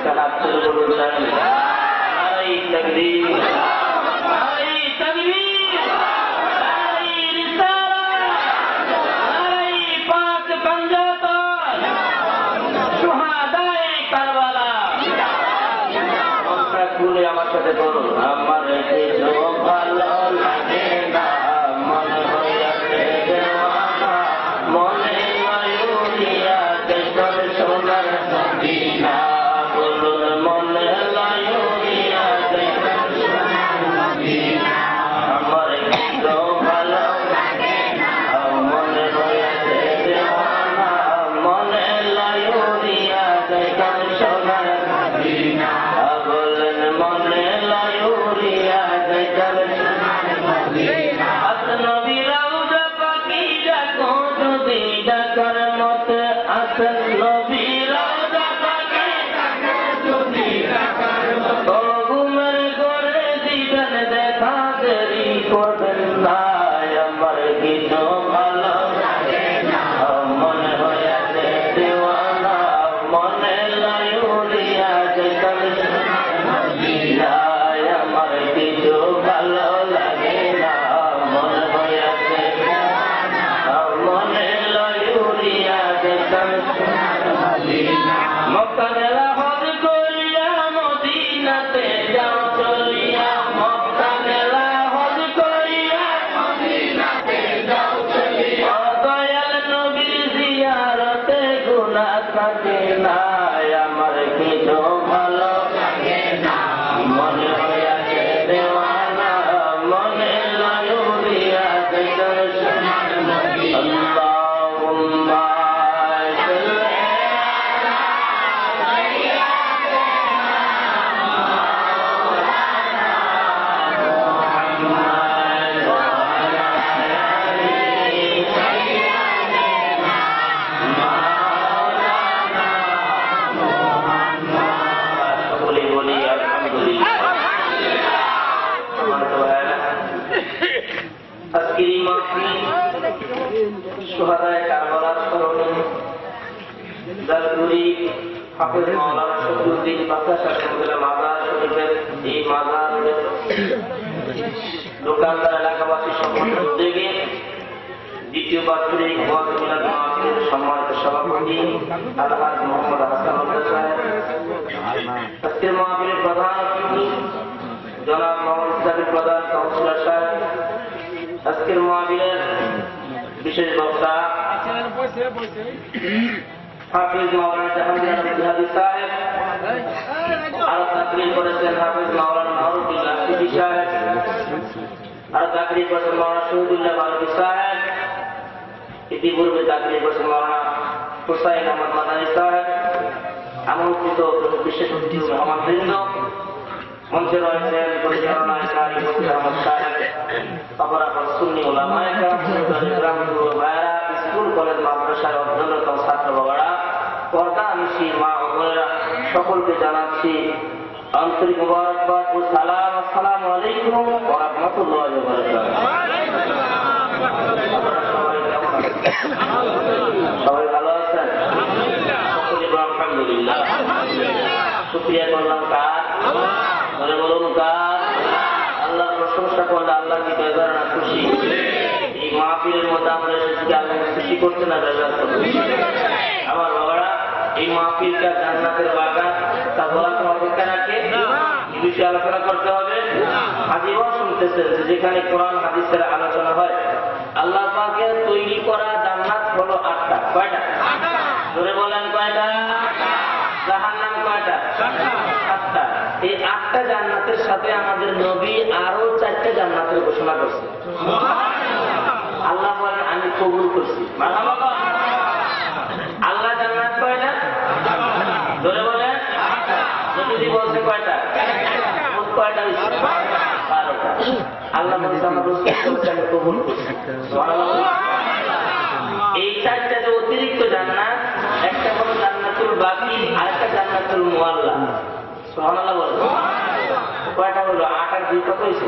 একখানা আব্দুল বলুন নারাই তাকবীর নারাই তাকবীর নারাই রিসালাত নারাই পাক পাঞ্জাতন শুহাদায়ে কারবালা মনটা খুলে আমার সাথে বলুন আমার কিছু ভালো লাগে না মনে হইয়াছে দেওয়ানা মনে লাইউরিয়া দেখল সোনার মদিনা বলুন মনে লাইউরিয়া দেখল সোনার মদিনা আমার কিছু ভালো লাগে না মনে হইয়াছে দেওয়ানা মনে লাইউরিয়া দেখল সোনার মদিনা বলুন মনে লাইউরিয়া দেখল সোনার মদিনা আসনবী রওজা পাকি ডাকো যদি ডাকার মতে আসন নবী রওজা পাকি ডাকো যদি ডাকার মতে ও ঘুমের ঘরে দিবেন দেখা দেরি করবেন না আমার কিছু ভালো লাগে না মনে হইয়াছে দেওয়ানা মনে লাইউরিয়া দেখল সোনার মদিনা আমার কিছু ভালো লাগে না মনে হইয়াছে মনে লাইউরিয়া দেখল সোনার মদিনা মক্কা মেলা হজ করিয়া মদিনাতে যাও চলিয়া মক্কা মেলা হজ করিয়া মদিনাতে যাও চলিয়া দয়াল নবীর জিয়ারতে গুনাহ থাকে না আমার কিছু ভালো লাগে না মনে হইয়াছে দেওয়ানা মনে লাইউরিয়া দেখল সোনার মদিনা আল্লাহুম্মা সাল্লি সকলে বলি আলহামদুলিল্লাহ আজকের এই মাহফিল শুহাদায়ে কারবালার স্মরণে জালগুড়ি হাফেজ মাওলানা শফিউদ্দিন বাদশা সাহেবের মাজার শরীফের এই মাজার দোকানদার এলাকাবাসী সমস্ত উদ্যোগে দ্বিতীয় বাৎসরিক ওয়াজ মিলাদ মাহফিলের সম্মানিত সভাপতি আলহাজ মোহাম্মদ হাসান সাহেব আজকের মাহফিলের প্রধান অতিথি জনাব মোহাম্মদ ইসলামের প্রধান কাউন্সিলর সাহেব আজকের মাহফিলের বিশেষ বক্তা হাফিজ মাওলানা জাহাঙ্গীর আহমেদ জিহাদি সাহেব আরো তাকরীর করেছেন হাফিজ মাওলানা মাহরুফুল্লাহ সিদ্দিকী সাহেব আরো তাকরীর করেছেন মাওলানা শহীদুল্লাহ মাহরুফি সাহেব ইতিপূর্বে তাকরীর করেছেন মাওলানা হুসাইন আহমদ মাদানী সাহেব আমন্ত্রিত বিশেষ অতিথি মোহাম্মদ বৃন্দ মঞ্চে রয়েছেন পরিচালনায় কারি মুফতি আহমদ সাহেব অপরাপর সুন্নি ওলামায়ে কেরাম ভাইরা স্কুল কলেজ মাদ্রাসার অধ্যয়নরত ছাত্র বাবারা পর্দা নিশি মা ও বোনেরা সকলকে জানাচ্ছি আন্তরিক মোবারকবাদ ও সালাম। আসসালামু আলাইকুম ওয়া রাহমাতুল্লাহি ওয়া বারাকাতুহু। সবাই ভালো আছেন? সকলে আলহামদুলিল্লাহ। শুকরিয়া করলাম কার? বলে বলুন কার? আল্লাহর প্রশংসা করলে আল্লাহ কি বেজার না খুশি? এই মাহফিলের মধ্যে আমরা এসেছি আল্লাহ খুশি করতে না বেজার করতে? আমার বাবারা, এই মাহফিলটা জান্নাতের বাগান, তা বলা তো অপেক্ষা রাখে? এই বিষয়ে আলোচনা করতে হবে। আজীবন শুনতেছেন যে যেখানে কোরআন হাদিসের আলোচনা হয়, আল্লাহ পাকের তৈরি করা জান্নাত হলো ৮টা। কয়টা? ধরে বলেন কয়টা? জাহান্নাম কয়টা? ৭টা। এই ৮টা জান্নাতের সাথে আমাদের নবী আরো 4টা জান্নাতের ঘোষণা করছে। আল্লাহ বলেন আমি কবুল করছি। আল্লাহ জান্নাত কয়টা? ধরে বলেন। নবী বলছে কয়টা? কয়টা? 12টা। আল্লাহ বলছে আমার আমি কবুল করছি। এই 4টা যে অতিরিক্ত জান্নাত, একটা হলো জান্নাতুল বাকি, আরেকটা জান্নাতুল মুআল্লা। সুবহানাল্লাহ বলেন। কয়টা হলো? 8 আর 2 কত হয়েছে?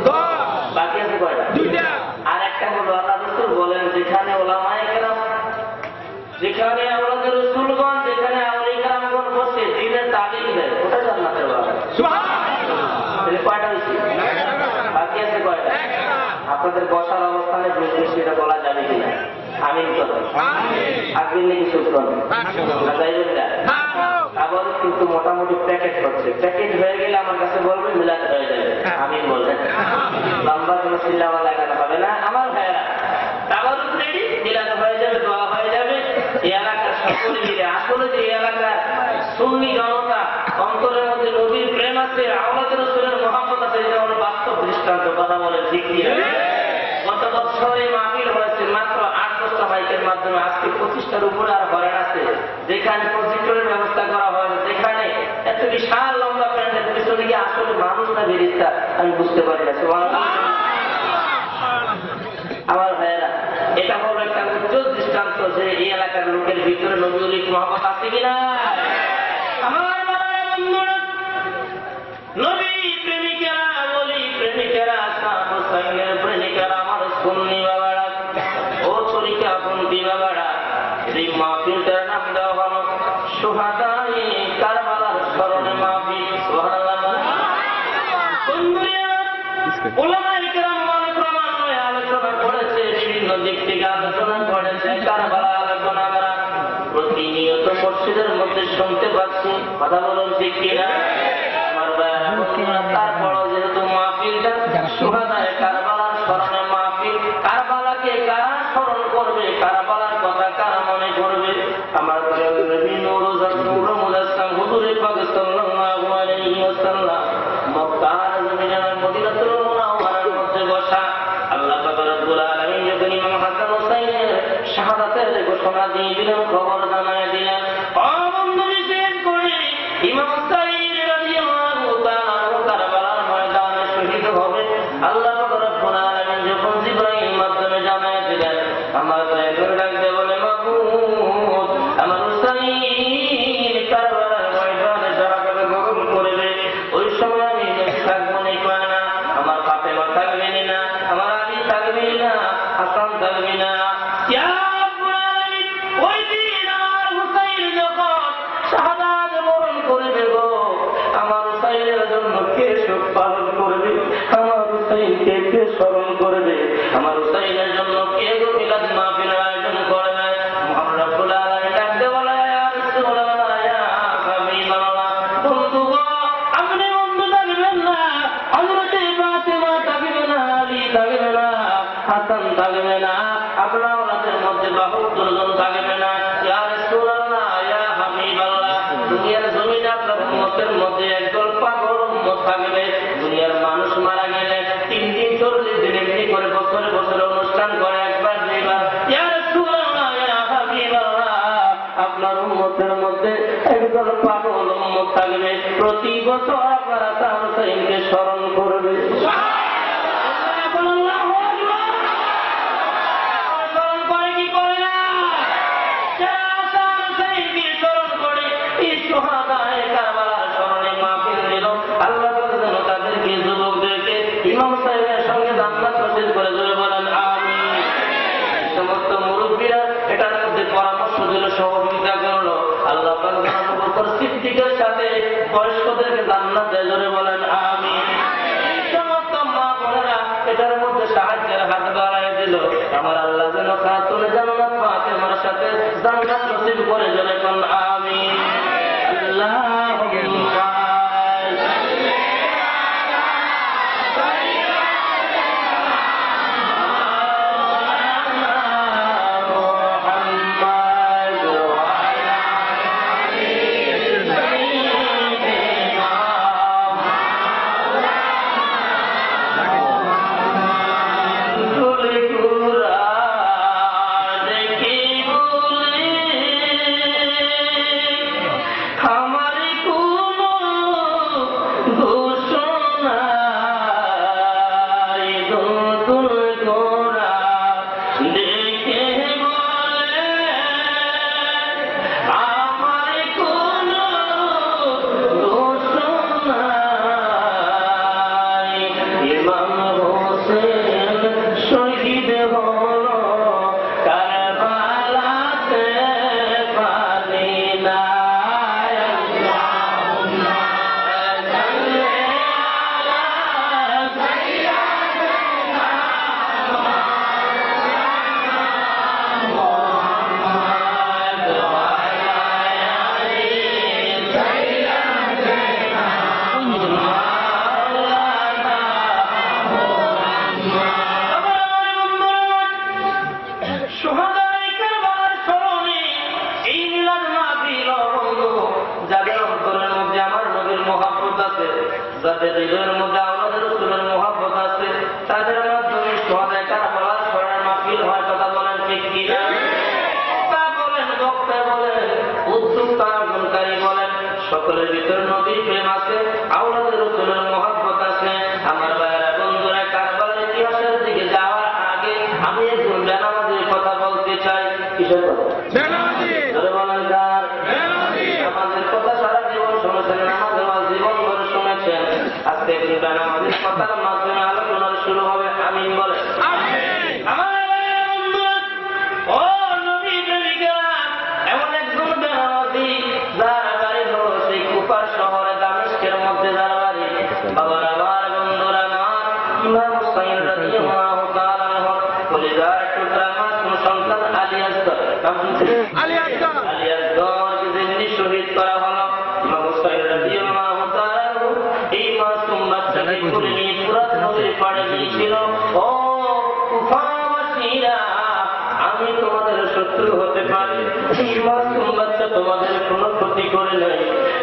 বাকি আছে কয়টা? 2টা। আর একটা হলো আল্লাহ রাসূল বলেন যেখানে উলামায়ে কেরাম, যেখানে আওলাদে রাসূলগণ, যেখানে আউলিয়া কেরামগণ বসে দ্বীনের তালিম দেয়, ওটা আপনাদের বসার অবস্থানে সেটা বলা যাবে কিনা? আমিন করবেন, আগ্রী নাকি সুখ করবেন? আবার কিন্তু মোটামুটি প্যাকেট হচ্ছে, প্যাকেট হয়ে গেলে আমার কাছে বলবেন মিলাদ হয়ে যাবে, আমিন বলবেন। লম্বা কোনো চিল্লাওয়া লাগানো হবে না আমার ভাইয়েরা। আবার রেডি, মিলাদ হয়ে যাবে, দোয়া হয়ে যাবে। এই এলাকার সকলে মিলে আসলে যে এলাকার সুন্নি জনতা অন্তরের মধ্যে নবীর প্রেম আছে, আওলাদ রাসূলের মহব্বত আছে, এটা হলো বাস্তব দৃষ্টান্ত। কথা বলে ঠিক কি? গত বছর এই মাহফিল হয়েছে মাত্র 8-10টা মাইকের মাধ্যমে, আজকে 25টার উপরে আর হরেন আছে, যেখানে প্রজেক্টরের ব্যবস্থা করা হয়, যেখানে এত বিশাল লম্বা প্যান্ডেল পিছনে গিয়ে আসলে মানুষ না বেরিস্তা আমি বুঝতে পারি না। আমার ভাইয়েরা, এটা হলো একটা উজ্জ্বল দৃষ্টান্ত যে এই এলাকার লোকের ভিতরে নবীর মহব্বত আছে কিনা। আমার বন্ধুরা, নবী প্রেমিকেরা, ওলি প্রেমিকেরা, হুসাইনের প্রেমিকেরা, আমার সুন্নি বাবারা, ও তরিকা বন্দি বাবারা, এই মাহফিলটার নাম দেওয়া হলো শুহাদায়ে কারবালার স্মরণে মাহফিল। সুবহানাল্লাহ। উলামায়ে কেরাম অনেক ক্রমান্বয়ে আলোচনা করেছে, বিভিন্ন দিক থেকে আলোচনা করেছে, কারবালা আলোচনা করা প্রতিনিয়ত মসজিদের মধ্যে শুনতে পাচ্ছি। কথা বলুন ঠিক কিনা? তারপরও যেহেতু মাহফিলটা শুহাদায়ে কারবালার স্মরণে মাহফিল, কারবালাকে কারা স্মরণ করবে, কারবালার কথা কারা মনে করবে? আমার নবী নূর মুজাসসাম হুজুরে পাক সাল্লাল্লাহু আলাইহি ওয়াসাল্লাম মক্কার জমিনে মদিনাতুল মুনাওয়ারার মধ্যে বসা, আল্লাহ পাক রব্বুল আলামিন যখন ইমাম হাসান হুসাইনের শাহাদাতের ঘোষণা দিয়ে দিলেন, খবর জানায় দিলেন, বন্ধু বিশেষ করে ইমাম হুসাইন রাদিয়াল্লাহু তাআলা কারবালার ময়দানে শহীদ হবে। আল্লাহ পাক রব্বুল আলামিন যখন জিবরাইল মাধ্যমে জানায় দিলেন, আমার দয়ার ডাকতে বলে, মাবুদ, আমার হুসাইন কারবালার ময়দানে শাহাদাত বরণ করবে, ওই সময় আমি থাকবো না, আমার ফাতেমা থাকবে না, আমার আলী থাকবে না, হাসান থাকবে না। ওই দিন আমার হুসাইন যখন শাহাদাত বরণ করবে গো, আমার হুসাইনের জন্য কে শোক পালন করবে? আমার হুসাইনকে কে স্মরণ করবে? আমার হুসাইনের জন্য কে গো মিলাদ মাহফিলের আয়োজন করবে? মহান রব্বুল আলামিন ডাকতে বলে, ইয়া রাসূলুল্লাহ, ইয়া হাবিবাল্লাহ, বন্ধু গো, আপনি বন্ধু থাকবেন না, হযরত ফাতেমা থাকবে না, আলী থাকবে না, হাসান থাকবে না, আপনার ওনাদের মধ্যে বাহাদুর জন থাকবে না। ইয়া রাসূলুল্লাহ, ইয়া হাবিবাল্লাহ, দুনিয়ার জমিনে আপনার উম্মতের মধ্যে একদল পাগল উম্মত থাকবে। দুনিয়ার মানুষ মারা গেলে 3 দিন 40 দিন এমনি করে বছরে বছরে অনুষ্ঠান করে, একবার দুইবার। ইয়া রাসূলুল্লাহ, ইয়া হাবিবাল্লাহ, আপনার উম্মতের মধ্যে একদল পাগল উম্মত থাকবে, প্রতি বছর আপনারা হাসান হুসাইনকে স্মরণ করবে। শুহাদায়ে কারবালার স্মরণে মাহফিল দিল। আল্লাহ যেন তাদেরকে, যুবকদেরকে ইমাম সাহেবের সঙ্গে জান্নাত নসিব করে, জোরে বলেন আমিন। সমস্ত মুরব্বীরা এটার মধ্যে পরামর্শ দিল, সহযোগিতা করলো। আল্লাহ পাক আবু বকর সিদ্দিকের সাথে বয়স্কদেরকে জান্নাত দেয়, জোরে বলেন আমিন। সমস্ত মহব্বত আছে, যাদের হৃদয়ের মধ্যে আওলাদের রাসূলের মহব্বত আছে, তাদের মাধ্যমে সোহাদায়ে কারবালার স্মরণের মাহফিল হয়। কথা বলেন ঠিক কিনা? বক্তা বলেন, বক্তা বলেন, উদ্যোক্তা আয়োজনকারী বলেন, সকলের ভিতরে নবীর প্রেম আছে, আওলাদের রাসূলের মহব্বত আছে। আমার ভাইয়েরা, বন্ধুরা, কারবালার ইতিহাসের দিকে যাওয়ার আগে আমি একজন বেনামাজির কথা বলতে চাই। কিসের কথা? বলেন কার? আমাদের কথা সারা জীবন শুনেছেন, আমাদের জীবন ধরে শুনেছেন। আজকে একজন বেনামাজির কথার মাধ্যমে আলোচনা শুরু হবে। আমিন বলে। আমার বন্ধুরা, ও নবী প্রেমিকেরা, এমন একজন বেনামাজি যার বাড়ি হলো সেই কুফার শহরে দামেস্কের মধ্যে যার বাড়ি। বাবার আমার বন্ধুরা, আমার ইমাম হুসাইন রাদিয়াল্লাহু তাআলা আনহু কলিজার টুকরা মাসুম সন্তান আলী আসগর, আলী যেমনি শহীদ করা হলো, ইমাম হুসাইন রাদিয়াল্লাহু তাআলা আনহু এই মাসুম বাচ্চাকে করে নিয়ে ফুরাত নদীর পাড়ে গিয়েছিল। ও কুফাবাসীরা, আমি তোমাদের শত্রু হতে পারি, এই মাসুম বাচ্চা তোমাদের কোনো ক্ষতি করে নাই,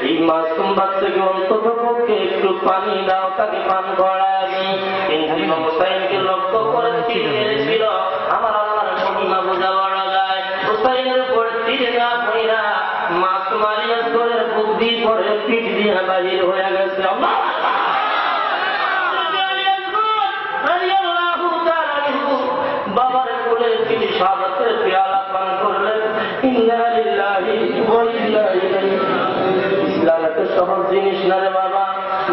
এই মাসুম বাচ্চাকে অন্তত পক্ষে একটু পানি দাও, তাকে পান করায়নি। কিন্তু ইমাম হুসাইনকে লক্ষ্য করে তীর মেরেছিল। আমার আল্লাহর মহিমা বোঝা বড় যায়। হুসাইনের উপর তীর না পড়িয়া মাসুম আলী আসগরের বুদ্ধি পরে পিঠ দিয়ে বাহির হয়ে গেছে। বাবার কোলে তিনি শাহাদাতের পেয়ালা পান করলেন। ইন্না লিল্লাহি ওয়া ইন্না ইলাইহি রাজিউন। ইসলাম এত সহজ জিনিস না রে বাবা।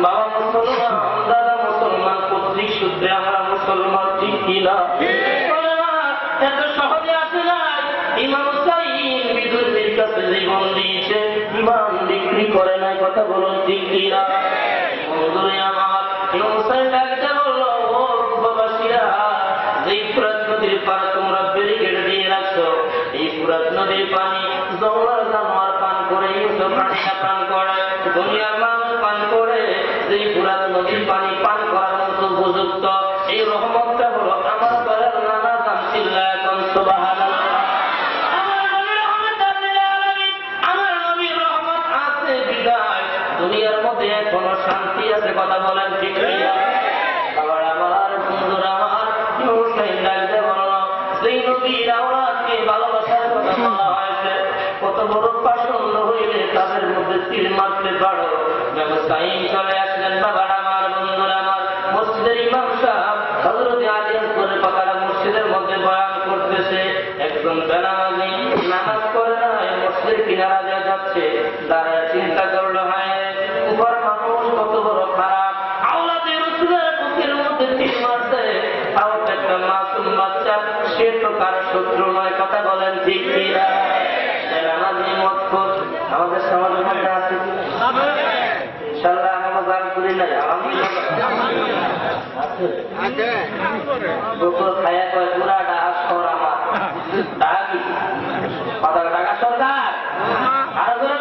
বাবা মুসলমান, দাদা মুসলমান, পৈতৃক সূত্রে আমরা মুসলমান, ঠিক কিনা? এত সহজে আসে না। ইমাম হুসাইন বিদ্রোহীর কাছে জীবন দিয়েছে, ইমান বিক্রি করে নাই। কথা বলুন ঠিক কিনা? বন্ধুরে আমার, ইমাম হুসাইন ডাকতে বললো, ও কুফাবাসীরা, যেই ফুরাত নদীর পাড়ে তোমরা ব্যারিকেড দিয়ে রাখছো, এই ফুরাত নদীর পানি জওয়ার জানোয়ার পান করে, ইউসুফ প্রাণীরা পান করে, দুনিয়ার মানুষ পান করে, যেই ফুরাত নদীর পানি পান করার মতো উপযুক্ত এই রহমতটা হলো আমার ঘরের নানা জানছিল্লা। এখন সুবহানাল্লাহ। আমার নবীর রহমত আছে বিদায় দুনিয়ার মধ্যে এখনো শান্তি আছে। কথা বলেন ঠিক কিনা? আবার আমার বন্ধুরা, আমার হুসাইন ডাকতে বলল, সেই নবীর আওলাদকে ভালোবাসার কথা বলা হয়েছে, কত বড় পাষণ্ড হইলে তাদের মধ্যে তীর মারতে পারো। ব্যবসায়ী চলে আসলেন। বাবার আমার বন্ধুরা, আমার মসজিদের ইমাম সাহেব হযরত আলী আসগরের কথাটা মসজিদের মধ্যে বয়ান করতেছে। একজন বেনামাজি নামাজ পড়ে না, মসজিদের কিনারা দিয়ে যাচ্ছে, দাঁড়ায় চিন্তা করলো, হায় কুফার মানুষ কত বড় খারাপ, আওলাদের রাসূলের বুকের মধ্যে তীর মারছে, তাও একটা মাসুম বাচ্চা, সে তো কারো শত্রু নয়। কথা বলেন ঠিক কিনা? বেনামাজি মতখোর আমাদের সমাজের মধ্যে আছে কি? ইনশাআল্লাহ আমরা জান করি না। দুপুর খায়া কয় পুরা ডাক সর আমার ডাকি কথা টাকা সরকার আরো করে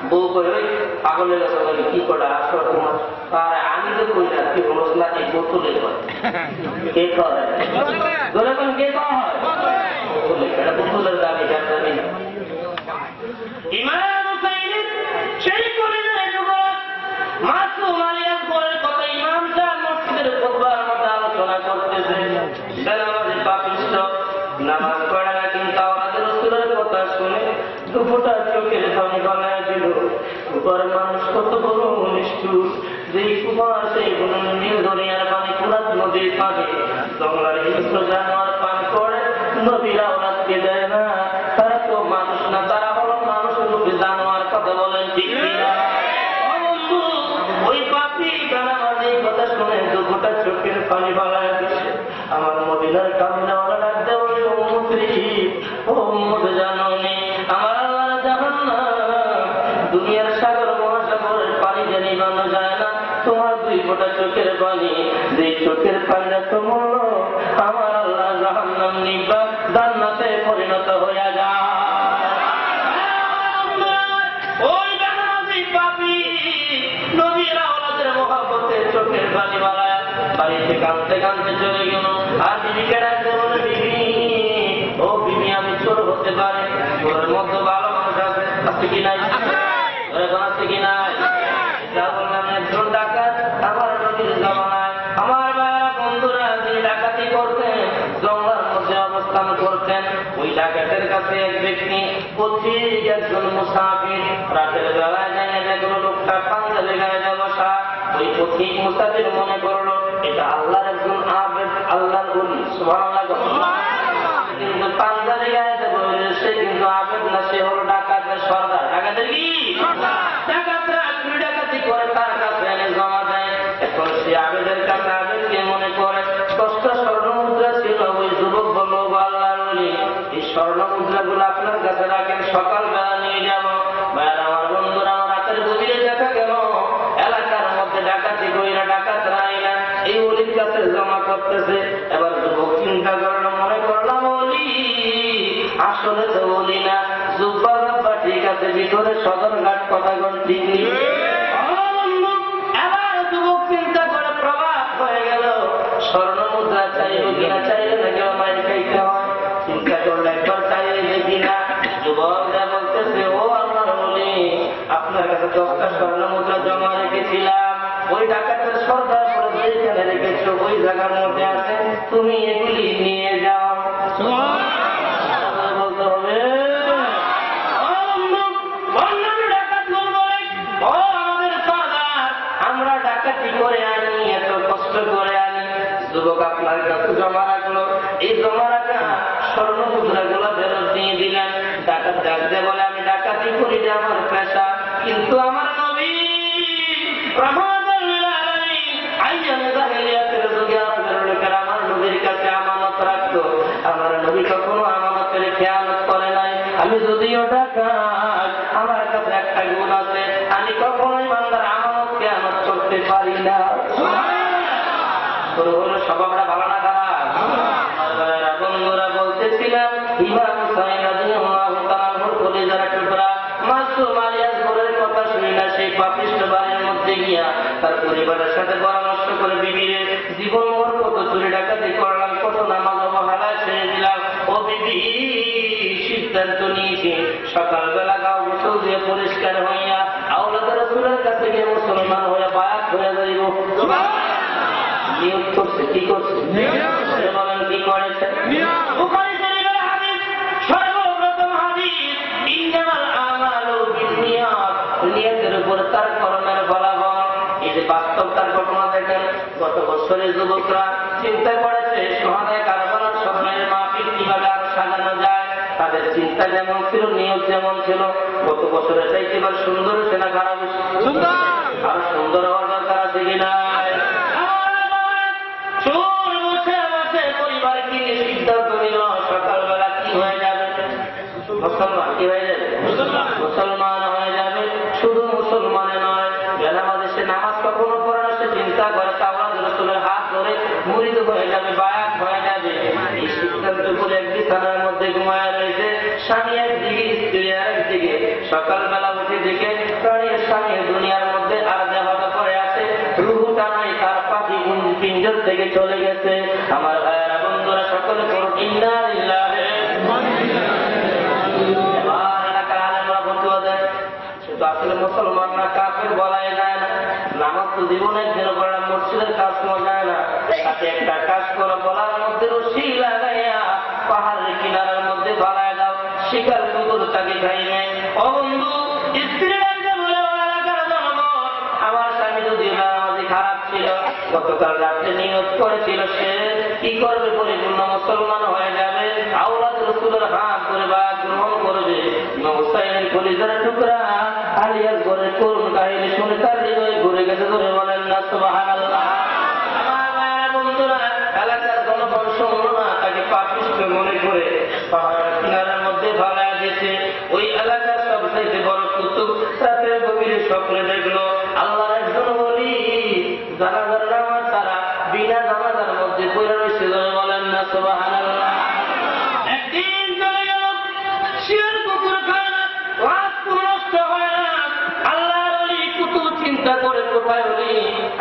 বউ কই ওই পাগল হয়ে গেছে, বলি কি করে আসর তোমার? তার আমি তো কই না, কি বলছ না, এই বোতলে করে কে করে ধরে কোন কে হয় বোতলে, এটা বোতলের দাবি জানি না। ইমাম হুসাইন সেই করে যায় যুবক মাসুম আলী আসগরের কথা ইমাম সাহেব মসজিদের খুতবার মধ্যে আলোচনা করতেছে। বেনামাজি পাপিষ্ঠ, নামাজ পড়ে না, কিন্তু আওলাদের রাসূলের কথা শুনে দুফোঁটা চোখের পানি গলায় দিল। কুফার মানুষ কত বড় নিষ্ঠুর, যেই কুফার সেই নীল দুনিয়ার পানি, ফুরাত নদীর পানি জঙ্গলের হিংস্র জানোয়ার পান করে, নবীর আওলাদকে দেয় না। তারা তো মানুষ না, তারা হলো মানুষের রূপে জানোয়ার। কথা বলেন ঠিক কিনা? ওই পাপী বেনামাজি কথা শুনে দুফোঁটা চোখের পানি গলায় দিচ্ছে। আমার মদিনার কামনাওয়ালা ডাকতে বলি, ও মুসরি, ও উম্মত জাননি, আমার আল্লাহ জাহান্নাম দুনিয়ার সাগর মহাসাগরের পানি যে নিবানো যায় না, তোমার দুই ফোঁটা চোখের পানি, যে চোখের পানিটা তো মূল্য, আমার আল্লাহ জাহান্নাম নিবা জান্নাতে পরিণত হয়ে যায়। ওই বেনামাজি পাপী নবীর আওলাদের মহব্বতে চোখের পানি বাড়ায় বাড়িতে কাঁদতে কাঁদতে চলে গেল। আর বিবিকে ডাকতে বলে, বিবি, ও বিবি, আমি চোর হতে পারি, তোর মধ্যে ভালো মানুষ আছে কি নাই? আছে কি নাই? ওই ডাকাতের কাছে এক ব্যক্তি পথিক একজন মুসাফির রাতের বেলায় জানিয়ে দেখলো লোকটা পাঞ্জাবি গায়ে বসা। ওই পথিক মুসাফির মনে করলো এটা আল্লাহর একজন আবেদ, আল্লাহর ওলি, সুবহানাল্লাহ। কিন্তু পাঞ্জাবি গায়ে বললে সে কিন্তু আবেদ না, সে হলো ডাকাতের সর্দার। ডাকাতের কি ডাকাতরা চুরি ডাকাতি করে তার কাছে এনে জমা দেয়। এখন সে আবেদের কাছে আবেদকে মনে করে 10টা স্বর্ণ মুদ্রা ছিল। ওই যুবক বললো আল্লাহর ওলি, এই স্বর্ণ মুদ্রা গুলো আপনার কাছে রাখেন, সকালবেলা নিয়ে যাবো। ভাইয়ার আমার বন্ধুরা, আমার রাতের গভীরে দেখা গেল এলাকার মধ্যে ডাকাতি কইরা ডাকাতরা আইনা এই ওলির কাছে জমা করতেছে। এবার যুবক চিন্তা করলো, মনে করলাম ওলি, আসলে তো ওলি না, জুব্বা জব্বা ঠিক আছে, ভিতরে সদরঘাট কথা কোন ঠিক নেই। এবার যুবক চিন্তা করে প্রভাব হয়ে গেল, স্বর্ণ মুদ্রা চাইব কিনা, চাইলে নাকি মায়ের খাইতে হয়। চিন্তা করলে একবার চাইলে দেখি না। যুবকরা বলতেছে, ও আমার ওলি, আপনার কাছে 10টা স্বর্ণ মুদ্রা জমা রেখেছিলাম, ওই ডাকাতের সর্দার পরে যেখানে রেখেছো ওই জায়গার মধ্যে আছে, তুমি এগুলি নিয়ে যাও। বলতে হবে আমরা ডাকাতি করে আনি, এত কষ্ট করে আনি। যুবক আপনার কাছে জমা রাখলো, এই জমা রাখা স্বর্ণ মুদ্রা গুলো ফেরত দিয়ে দিলেন। ডাকাত ডাকতে বলে, আমি ডাকাতি করি যে আমার পেশা, কিন্তু আমার নবী আমার নবীর কাছে আমানত রাখতো, আমার নবী কখনো আমানতের খেয়ালত করে নাই। আমি যদিও ডাকাত, আমার কাছে একটা গুণ আছে, আমি কখনোই বান্দার আমানত খেয়ালত করতে পারি না। স্বভাবটা ভালো না খারাপ? বন্ধুরা বলতেছিলাম, ইমাম হুসাইন রাদিয়াল্লাহু তাআলার কলিজার টুকরা মাসুম আলী আসগরের কথা শুনি না, সেই পাপিষ্ঠ বাড়ির মধ্যে গিয়া তার পরিবারের সাথে পরামর্শ করে, বিবিরে জীবন মোর কত চুরি ডাকাতি করলাম, কত নামাজ অবহেলায় ছেড়ে দিলাম, ও বিবি সিদ্ধান্ত নিয়েছি সকালবেলা গাও গোসল দিয়ে পরিষ্কার হইয়া আওলাদ রাসূলের কাছে গিয়ে মুসলমান হয়ে বায়াত হয়ে যাইব। নিয়োগ করছে, কি করছে? বলেন কি করেছে? বুখারী শরীফের হাদিস, সর্বপ্রথম হাদিস, ইন্নামাল আমালু বিন্নিয়াত, নিয়তের উপর তার কর্মের ফলাফল। এই যে বাস্তব তার ঘটনা দেখেন, গত বছরের যুবকরা চিন্তা করেছে সুহাদায়ে কারবালার স্মরণের মাহফিল কিভাবে আরো সাজানো যায়। তাদের চিন্তা যেমন ছিল, নিয়ত যেমন ছিল, গত বছরের চাইতে এবার সুন্দর হচ্ছে না খারাপ? আরো সুন্দর হওয়ার দরকার আছে কিনা? পরিবারকে নিয়ে সিদ্ধান্ত নিল সকালবেলা কি হয়ে যাবে, মুসলমান কি হয়ে যাবে, মুসলমান হয়ে যাবে। শুধু মুসলমানে নয়, বেনামাজে সে নামাজ কখনো পড়ে না, সে চিন্তা করে আওলাদ রাসূলের হাত ধরে মুরিদ হয়ে যাবে, বায়াত হয়ে যাবে। এই সিদ্ধান্ত করে একদিন থানার মধ্যে ঘুমায় রয়েছে, স্বামী একদিকে স্ত্রী একদিকে। সকালবেলা উঠে দেখে প্রাণীর স্বামী দুনিয়ার মধ্যে আর দেহটা পড়ে আছে, রুহুটা নাই, তার পাখি পিঞ্জর থেকে চলে গেছে। আমার ভাইয়েরা বন্ধুরা সকলে করুন ইন্না লিল্লাহি। এবার এলাকার আলেমরা ফতোয়া দেয়, শুধু আসলে মুসলমানরা কাফের বলাই যায় না, নামাজ তো জীবনে একদিন পড়া মসজিদের কাজ করা যায় না, তাতে একটা কাজ করে বলার মধ্যে রশি লাগাইয়া পাহাড়ের কিনারার মধ্যে বালায় দাও, শিকার কুকুর তাকে খাইবে। ও বন্ধু, স্ত্রী বলে এলাকার জনগণ, আমার স্বামী যদি নামাজি খারাপ ছিল, গতকাল রাত্রে নিয়ত করেছিল সে কি করবে, পরিপূর্ণ মুসলমান হয়ে যাবে, আওলাদ রাসূলের হাত ধরে বায়াত গ্রহণ করবে। ইমাম হুসাইনের কলিজার টুকরা আলী আসগরের করুণ কাহিনী শুনে তার হৃদয় ঘুরে গেছে, ধরে বলেন না সুবহানাল্লাহ। আমার মায়েরা বন্ধুরা, এলাকার জনগণ শুনল না, তাকে পাপিষ্ঠ মনে করে পাহাড়ের কিনারার মধ্যে ফালায় দিয়েছে। ওই এলাকার সবচাইতে বড় কুতুব রাতের গভীরে স্বপ্নে দেখলো আল্লাহর একজন ওলি জানাজার নামাজ তারা বিনা জানাজার মধ্যে পড়ে রয়েছে, ধরে বলেন না সুবহানাল্লাহ। একদিন চলে গেল, শিয়ার কুকুর খায় না, রাত নষ্ট হয় না, আল্লাহর ওলি কুতুব চিন্তা করে কোথায় ওলি,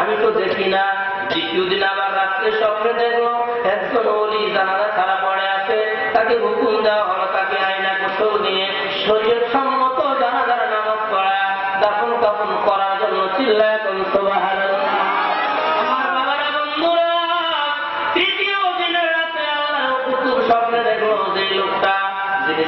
আমি তো দেখি না। দ্বিতীয় দিন আবার রাত্রে স্বপ্নে দেখলো একজন ওলি জানাজা ছাড়া পড়ে আছে, তাকে হুকুম দেওয়া হলো তাকে আয়না গোসল নিয়ে শরীয়ত সম্মত জানাজার নামাজ পড়া দাফন কাফন করার জন্য চিল্লায় সুবহানাল্লাহ। আমার বাবারা বন্ধুরা, তৃতীয় দিনের রাতে আল্লাহর কুতুব স্বপ্নে দেখলো যে লোকটা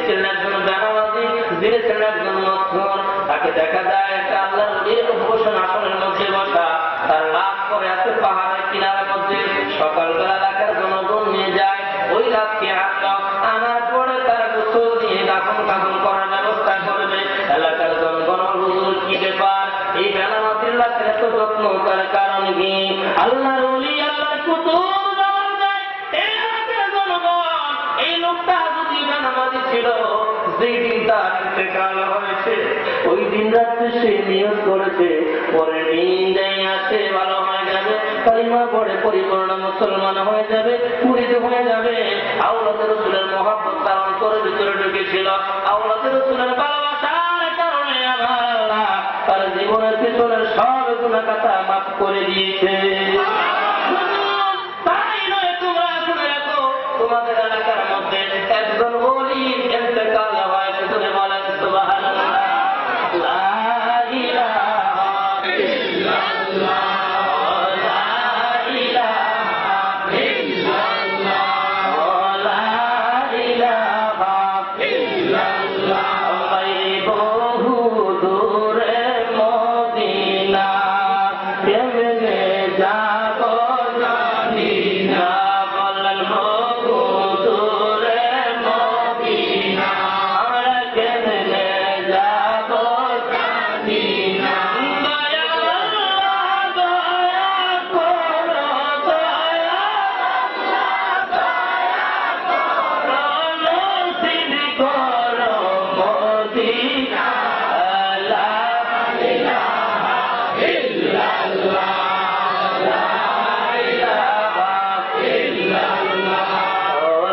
ছিলেন একজন বেনামাজি, যিনি ছিলেন একজন মজনুর। তাকে দেখা যায় একটা আল্লাহর ওলির বসে আসনের মধ্যে বসা, তার লাভ করে আছে পাহাড়ের কিনারের মধ্যে। সকালবেলা এলাকার জনগণ নিয়ে যায়, ওই রাতকে আনার পরে তার গোসল দিয়ে দাফন কাফন করার ব্যবস্থা করবে। এলাকার জনগণ হুজুর কি ব্যাপার, এই বেনামাজির রাতের এত যত্ন তার কারণ কি? আল্লাহর ওলি আল্লাহর কুতুব জবাব দেয়, এই এলাকার জনগণ, এই লোকটা যদি বেনামাজি ছিল, যেই দিন তার ইন্তেকাল হয়েছে ওই দিন রাত্রে সে নিয়ত করেছে পরের দিন যাই আসে ভালো হয়ে যাবে, কালিমা পড়ে পরিপূর্ণ মুসলমান হয়ে যাবে, পুরিত হয়ে যাবে। আওলাদ রাসূলের মহব্বত তার অন্তরের ভিতরে ঢুকেছিল, আওলাদ রাসূলের ভালোবাসার কারণে আমার আল্লাহ তার জীবনের পিছনের সব গুনাহ কথা মাফ করে দিয়েছে। তাই নয়, তোমরা শুনে রাখো, তোমাদের এলাকার মধ্যে একজন ওলির ইন্তেকাল হয়েছে, তুমি বলেন সুবহানাল্লাহ। লা ইলাহা ইল্লাল্লাহ, লা ইলাহা ইল্লাল্লাহ, লা ইলাহা ইল্লাল্লাহ। বহু দূরে মদিনা, কেমনে যাব জানি না, বলেন বহু দূরে মদিনা, কেমনে যাব জানি না। দয়া করো, দয়া নসিব করো মদিনা। লা ইলাহা ইল্লাল্লাহ, লা ইলাহা ইল্লাল্লাহ,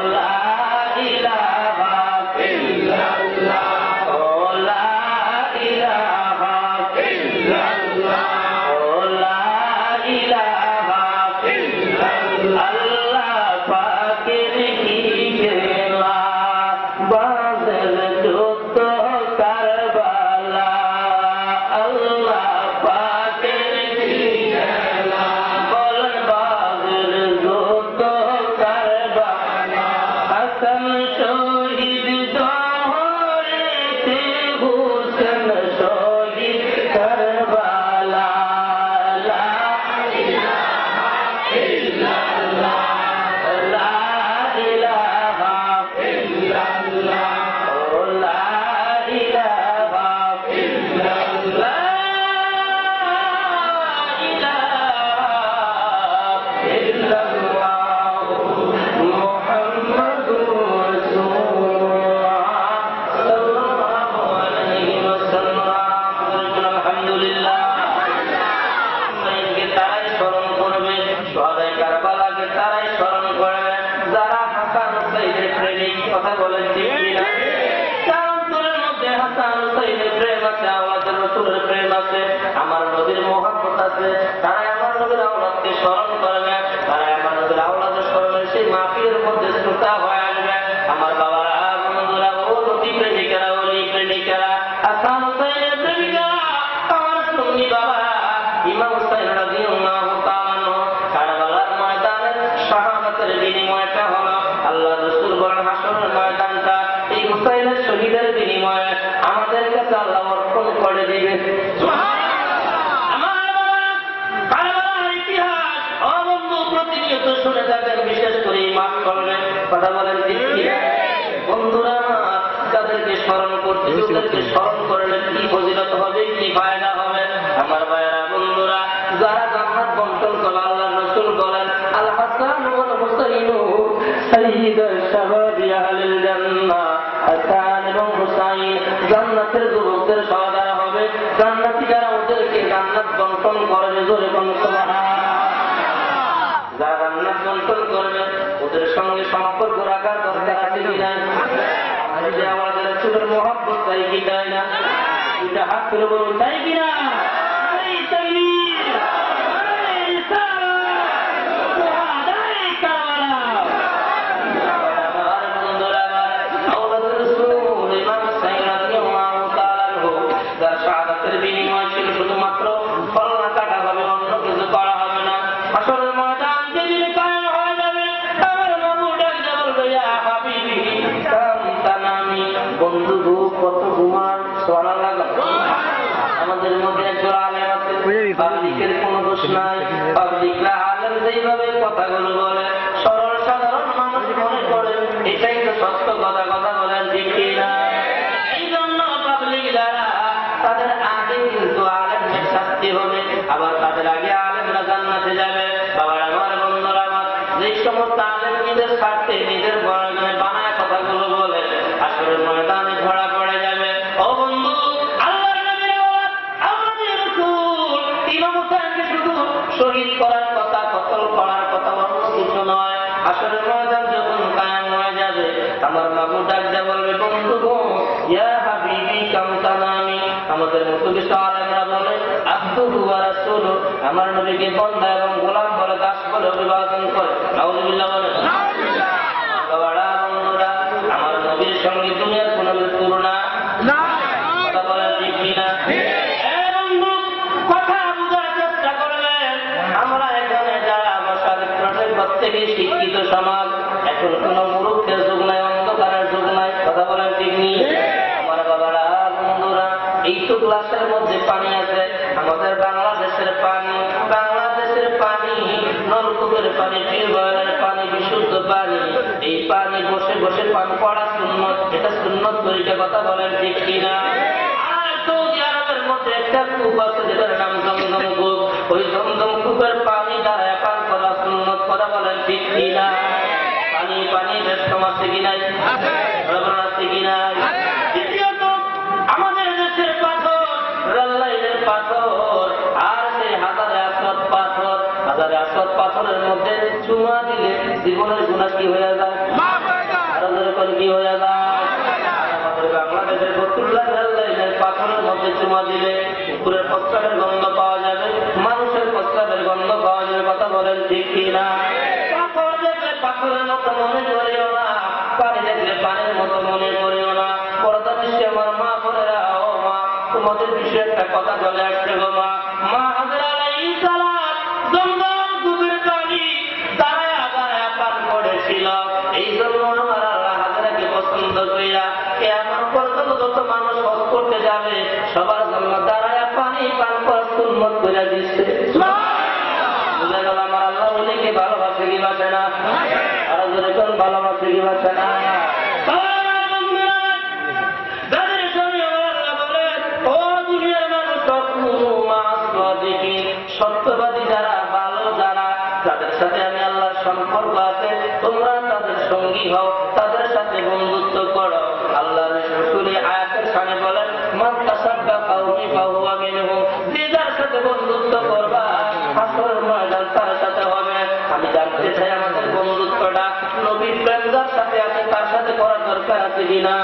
লা ইলাহা ইল্লাল্লাহ, লা ইলাহা ইল্লাল্লাহ, লা ইলাহা ইল্লাল্লাহ। আল্লাহ পাকের কি খেলা, বাদল যুদ্ধ কারবালা, আল্লাহ পাকের কি খেলা, বলেন বাদল যুদ্ধ কারবালা। হাসান শহীদ দহরেতে, হুসেন শহীদ কারবালা। লা ইলাহা ইল্লাল্লাহ, লা ইলাহা ইল্লাল্লাহ, লা ইলাহা ইল্লাল্লাহ, মুহাম্মাদুর রাসূলুল্লাহ সাল্লাল্লাহু আলাইহি ওয়াসাল্লাম। আলহামদুলিল্লাহ। তারাই স্মরণ করবে, সুহাদায়ে কারবালাকে তারাই স্মরণ করবে যারা হাসান হুসাইনের প্রেমিক। কথা বলেন ঠিক কিনা? তার অন্তরের মধ্যে হাসান হুসাইনের প্রেম আছে, আওলাদের রাসূলের প্রেম আছে, আমার নবীর মহব্বত আছে। তারাই আমার নবীর আওলাদকে স্মরণ করবে, তারাই আমার নবীর আওলাদের স্মরণে সেই মাহফিলের মধ্যে শ্রোতা হয়ে আসবে। আমার বাবারা, বন্ধুরা, ও নবী প্রেমিকারা, ওলি প্রেমিকারা, হাসান হুসাইনের প্রেমিকারা, আমার সুন্নি বাবা ইমাম হুসাইন রাদিয়াল্লাহু তাআলা আনহু কারবালার ময়দানে শাহাদাতের বিনিময়টা হলো, আল্লাহ রাসূল বলেন হাসরের ময়দানটা এই হুসাইনের শহীদের বিনিময়ে আমাদের কাছে আল্লাহ অর্পণ করে দিবে। আমার কারবালার ইতিহাস অবন্ধু প্রতিনিয়ত শুনে থাকেন, বিশেষ করে মাফ করবেন। কথা বলেন ঠিক কিনা? বন্ধুরা, যাদেরকে স্মরণ করতে, ওদেরকে স্মরণ করলে কি ফজিলত হবে, কি ফায়দা হবে? আমার ভাইয়েরা, বন্ধুরা, যারা জান্নাত বন্টন করে, আল্লাহ রাসূল বলেন আল হাসান ওয়াল হুসাইন সাইয়্যিদু শাবাবি আহলিল জান্নাহ। হাসান এবং হুসাইন জান্নাতের যুবকদের সর্দার হবে, জান্নাতি যারা ওদেরকে জান্নাত বন্টন করবে। জোরে বলুন সুবহানাল্লাহ। যারা জান্নাত বন্টন করবে ওদের সঙ্গে সম্পর্ক রাখার দরকার আছে কি নাই? আমাদের রাসূলের মহব্বত চাই কি চাই না? এটা হাত তুলে বলুন, চাই কিনা? বিনিময় ছিল শুধুমাত্র ফলনা কাটা হবে, অন্য কিছু করা হবে না। আসলে ময়দান যেদিন কায়েম হয়ে যাবে, আমার বাবু ডাকতে বলবে ইয়া হাবিবি কাম তানামি, শহীদ করার কথা, কতল করার কথা, অন্য কিছু নয়। আসলে ময়দান যখন কায়েম হয়ে যাবে, আমার মাবুদ ডাক দেয়া বলবে, বন্ধু গো, ইয়া হাবিবি কাম তানামি। আমাদের মতো কিছু আলেমরা বলে আব্দুহু ওয়া রাসূলু, আমার নবীকে বান্দা এবং গোলাম বলে, দাস বলে অভিবাদন করে। নাউযুবিল্লাহ বলে। বাবারা, বন্ধুরা, আমার নবীর সঙ্গে দুনিয়ার কোনো তুলনা কথা বলেন ঠিক কিনা? কথা বোঝার চেষ্টা করবেন। আমরা এখানে যারা বসার প্রত্যেকে শিক্ষিত সমাজ, এখন কোন মূর্খের যুগ নাই, অন্ধকারের যুগ নাই। কথা বলেন ঠিক নেই? আমার বাবারা, বন্ধুরা, এই তো গ্লাসের মধ্যে পানি আছে, আমাদের বাংলাদেশের পানি। বাংলাদেশের পানি নলকূপের পানি, টিউবওয়েলের পানি, বিশুদ্ধ পানি। এই পানি বসে বসে পান পড়া সুন্নত, এটা সুন্নত তরিকা। কথা বলেন ঠিক কিনা? আর সৌদি আরবের মধ্যে একটা কূপ আছে যেটার নাম জমজম কূপ। ওই জমজম কূপের পানি দ্বারা পান করা সুন্নত। কথা বলেন ঠিক কিনা? পানি পানি বেশ কম আছে কিনাই? আছে কিনাই? দ্বিতীয়ত, আমাদের দেশের পাথর, রেললাইনের পাথর, আর সেই হাজারে আসওয়াদ পাথর। হাজারে আসওয়াদ পাথরের মধ্যে চুমা দিলে জীবনের গুনাহ কি হয়ে যায়? আরো যেরকম কি হয়ে যায়? আমাদের বাংলাদেশের ফতুল্লাহ রেললাইনের পাথরের মধ্যে চুমা দিলে পুকুরের প্রস্রাবের গন্ধ পাওয়া যাবে, মানুষের প্রস্রাবের গন্ধ পাওয়া যাবে। কথা বলেন ঠিক কিনা? পাথর দেখলে পাথরের মতো মনে করিও না, পানি দেখলে পানির মতো মনে করিও না। পর্দা নিশ্চয় আমার মা বোনেরা, ও মা, তোমাদের বিষয়ে একটা কথা চলে আসছে গো মা। মা হাজরা আলাইহিস সালাম জমজম কূপের পানি দাঁড়ায়া দাঁড়ায়া পান করেছিল। এই জন্য আমার আল্লাহ হাজরাকে পছন্দ কইরা কিয়ামত পর্যন্ত যত মানুষ হজ করতে যাবে, সবার জন্য দাঁড়ায়া পানি পান করার সুন্নত করে দিচ্ছে। বুঝা গেল? আমার আল্লাহ উনিকে ভালোবাসে কি বাসে না? আর যেরকম ভালোবাসে কি বাসে না? সত্যবাদী যারা, ভালো যারা, তাদের সাথে আমি আল্লাহর সম্পর্ক আছে, তোমরা তাদের সঙ্গী হও, তাদের সাথে বন্ধুত্ব করো। আল্লাহর রাসূল আয়াতের সামনে বলেন, মান তাসাদ্দাকা বিহি ফাহুয়া মিনহু, যে যার সাথে বন্ধুত্ব করবা হাসরের ময়দান তার সাথে হবে। আমি জানতে চাই আমাদের বন্ধুত্বটা নবীর প্রেম যার সাথে আছে তার সাথে করার দরকার আছে কিনা?